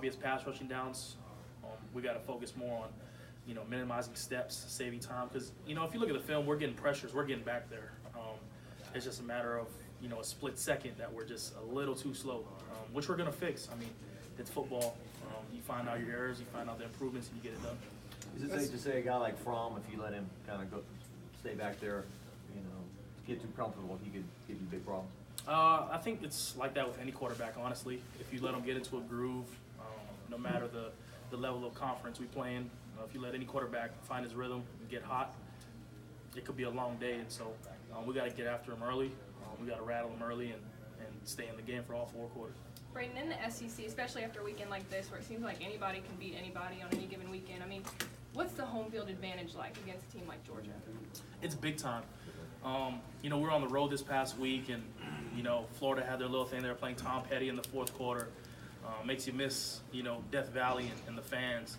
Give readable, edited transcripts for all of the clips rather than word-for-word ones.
obvious pass rushing downs. We got to focus more on, minimizing steps, saving time. Because, if you look at the film, we're getting pressures, we're getting back there. It's just a matter of, a split second that we're just a little too slow, which we're going to fix. I mean, it's football. You find out your errors, you find out the improvements, and you get it done. Is it safe to say a guy like Fromm, if you let him kind of stay back there, get too comfortable, he could give you big problems? I think it's like that with any quarterback, honestly. If you let him get into a groove, no matter the level of conference we play in, if you let any quarterback find his rhythm and get hot, it could be a long day. And so we got to get after him early. We got to rattle him early and stay in the game for all 4 quarters. Breiden, in the SEC, especially after a weekend like this where it seems like anybody can beat anybody on any given weekend, I mean, what's the home field advantage like against a team like Georgia? It's big time. We're on the road this past week, and, Florida had their little thing. They were playing Tom Petty in the 4th quarter. Makes you miss, Death Valley and the fans.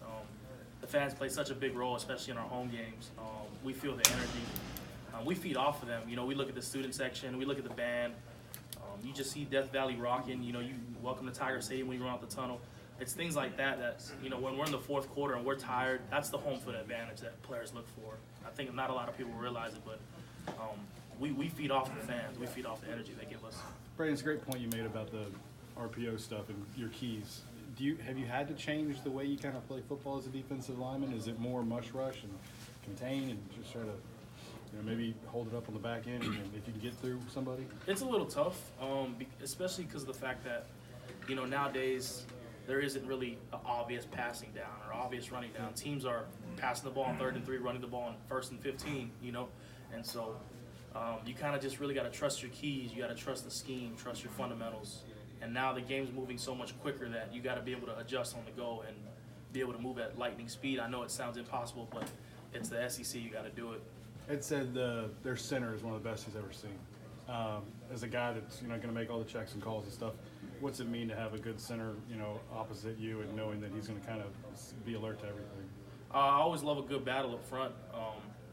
The fans play such a big role, especially in our home games. We feel the energy. We feed off of them. We look at the student section. We look at the band. You just see Death Valley rocking. You welcome to Tiger Stadium when you run out the tunnel. It's things like that when we're in the 4th quarter and we're tired, that's the home field advantage that players look for. I think not a lot of people realize it, but we feed off the fans. We feed off the energy they give us. Breiden, it's a great point you made about the RPO stuff and your keys. Have you had to change the way you kind of play football as a defensive lineman? Is it more mush rush and contain and just try to maybe hold it up on the back end and if you can get through somebody? It's a little tough, especially because of the fact that, nowadays there isn't really an obvious passing down or obvious running down. Teams are passing the ball on 3rd and 3, running the ball on 1st and 15, and so you kind of just really got to trust your keys. You got to trust the scheme, trust your fundamentals. And now the game's moving so much quicker that you got to be able to adjust on the go and be able to move at lightning speed. I know it sounds impossible, but it's the SEC. You got to do it. Ed said their center is one of the best he's ever seen. As a guy that's going to make all the checks and calls and stuff, what's it mean to have a good center, opposite you and knowing that he's going to kind of be alert to everything? I always love a good battle up front,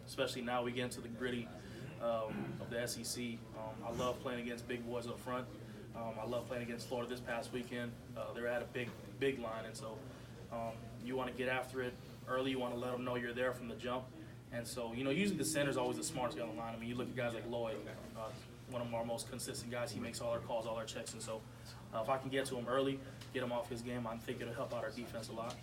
especially now we get into the gritty of the SEC. I love playing against big boys up front. I love playing against Florida this past weekend. They were at a big line, and so you want to get after it early. You want to let them know you're there from the jump. And so, usually the center's always the smartest guy on the line. I mean, you look at guys like Lloyd, one of our most consistent guys. He makes all our calls, all our checks. And so if I can get to him early, get him off his game, I think it'll help out our defense a lot.